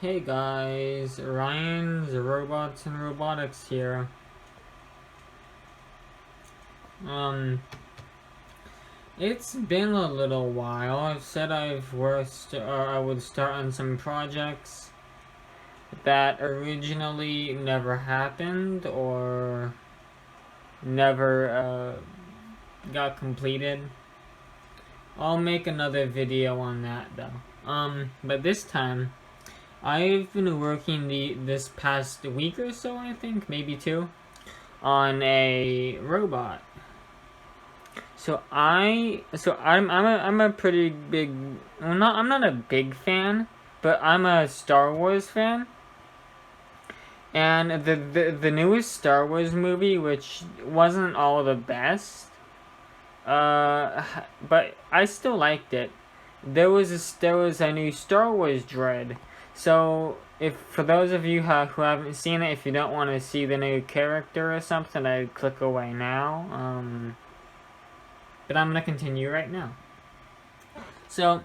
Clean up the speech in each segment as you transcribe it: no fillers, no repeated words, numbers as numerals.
Hey guys, Ryan's Robots and Robotics here. It's been a little while. I've said I would start on some projects that originally never happened or never got completed. I'll make another video on that though. But this time I've been working this past week or so, I think, maybe two, on a robot. I'm a pretty big, I'm not a big fan, but I'm a Star Wars fan. And the newest Star Wars movie, which wasn't all the best, but I still liked it. There was a new Star Wars droid. So, for those of you who haven't seen it, if you don't want to see the new character or something, I'd click away now. But I'm gonna continue right now. So,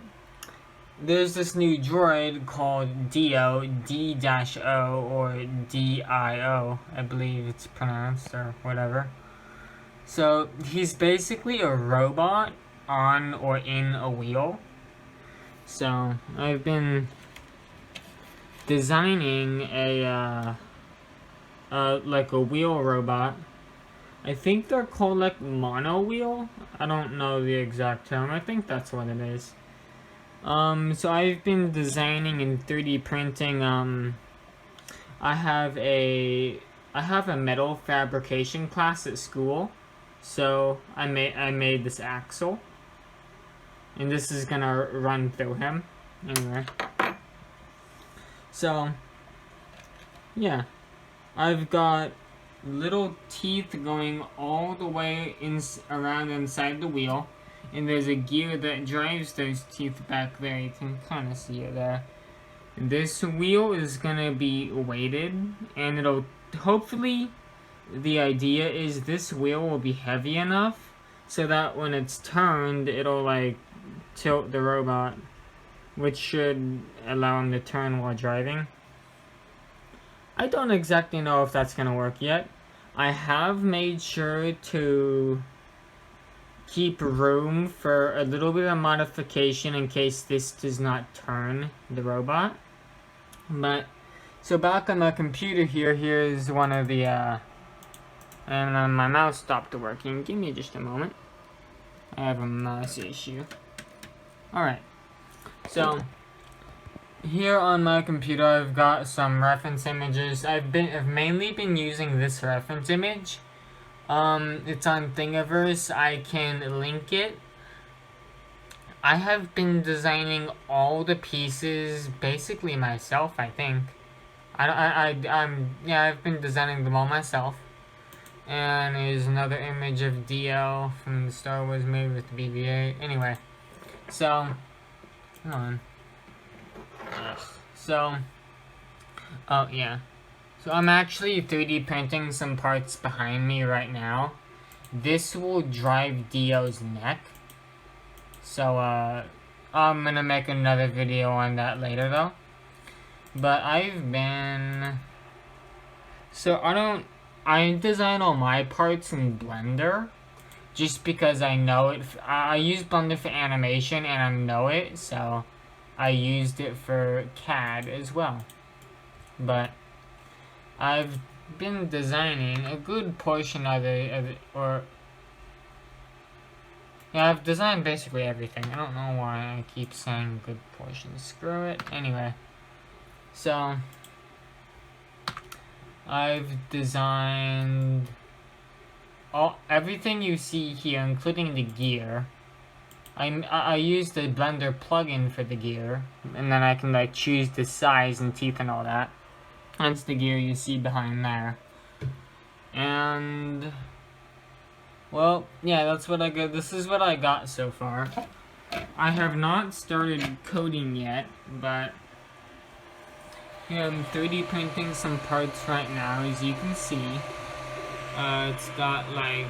there's this new droid called Dio, D-O, or D-I-O, I believe it's pronounced, or whatever. So, he's basically a robot on or in a wheel. So, I've been designing like a wheel robot. I think they're called like mono wheel. I don't know the exact term. I think that's what it is. So I've been designing and 3D printing. I have a metal fabrication class at school, so I made this axle, and this is gonna run through him. Anyway. So, yeah, I've got little teeth going all the way around inside the wheel, and there's a gear that drives those teeth back there. You can kind of see it there. This wheel is gonna be weighted, and it'll hopefully, the idea is this wheel will be heavy enough so that when it's turned, it'll like tilt the robot, which should allow him to turn while driving. I don't exactly know if that's going to work yet. I have made sure to keep room for a little bit of modification in case this does not turn the robot. But, so back on the computer here's one of the, and my mouse stopped working. Give me just a moment. I have a mouse issue. Alright. So, here on my computer, I've got some reference images. I've mainly been using this reference image. It's on Thingiverse. I can link it. I have been designing all the pieces basically myself, I think. I've been designing them all myself. And there's another image of DL from the Star Wars movie with the BB-8. Anyway, so, hold on. So, oh yeah. So I'm actually 3D printing some parts behind me right now. This will drive Dio's neck. So, I'm gonna make another video on that later though. But I design all my parts in Blender. Just because I know it, I use Blender for animation and I know it, so I used it for CAD as well. But I've been designing a good portion of it, I've designed basically everything. I don't know why I keep saying good portion. Screw it. Anyway, so I've designed everything you see here, including the gear. I use the Blender plugin for the gear, and then I can like choose the size and teeth and all that. That's the gear you see behind there. And, well, yeah, that's what I got. This is what I got so far. I have not started coding yet, but yeah, I'm 3D printing some parts right now, as you can see. It's got like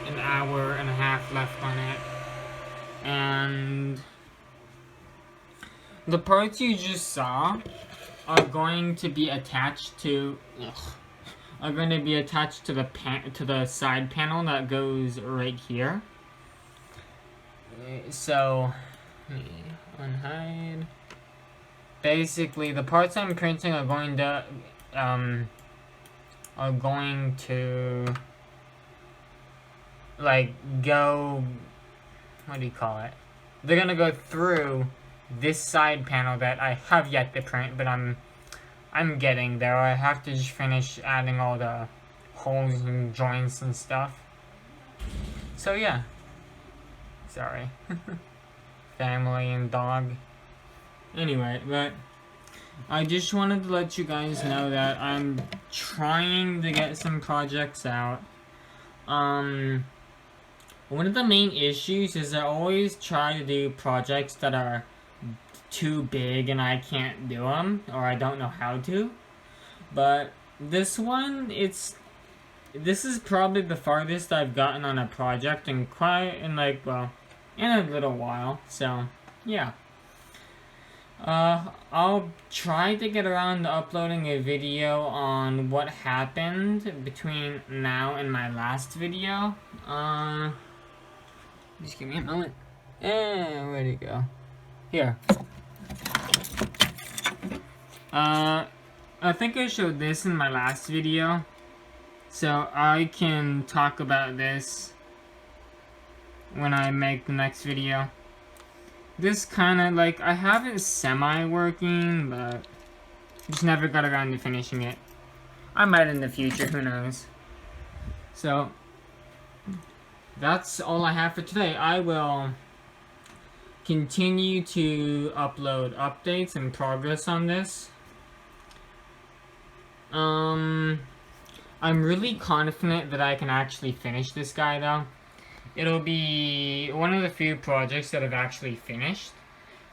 an hour and a half left on it. And the parts you just saw are going to be attached to the side panel that goes right here. So let me unhide. Basically, the parts I'm printing are going to like go, what do you call it? They're gonna go through this side panel that I have yet to print, but I'm getting there. I have to just finish adding all the holes and joints and stuff. So yeah. Sorry. Family and dog. Anyway, but I just wanted to let you guys know that I'm trying to get some projects out. One of the main issues is I always try to do projects that are too big and I can't do them, or I don't know how to. But this one, this is probably the farthest I've gotten on a project in in a little while. So yeah. I'll try to get around to uploading a video on what happened between now and my last video. Just give me a moment. Where'd it go? Here. I think I showed this in my last video, so I can talk about this when I make the next video. This kind of, I have it semi-working, but just never got around to finishing it. I might in the future, who knows. So, that's all I have for today. I will continue to upload updates and progress on this. I'm really confident that I can actually finish this guy, though. It'll be one of the few projects that I've actually finished.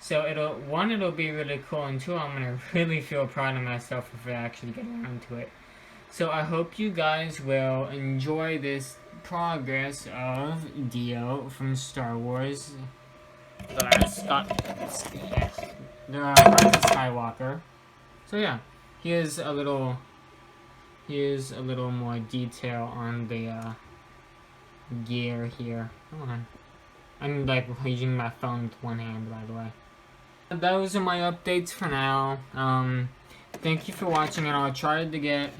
So it'll be really cool, and two, I'm gonna really feel proud of myself if I actually get around to it. So I hope you guys will enjoy this progress of Dio from Star Wars. The Rise of Skywalker. So yeah, here's a little more detail on the gear here. Come on. I'm using my phone with one hand, by the way. Those are my updates for now. Thank you for watching, and I'll try to get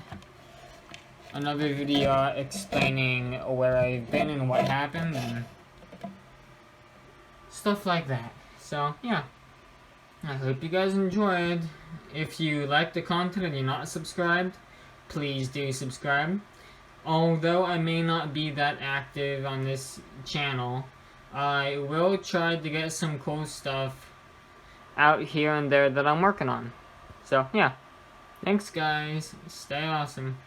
another video explaining where I've been and what happened and stuff like that. So yeah, I hope you guys enjoyed. If you like the content and you're not subscribed, please do subscribe. Although I may not be that active on this channel, I will try to get some cool stuff out here and there that I'm working on. So, yeah. Thanks, guys. Stay awesome.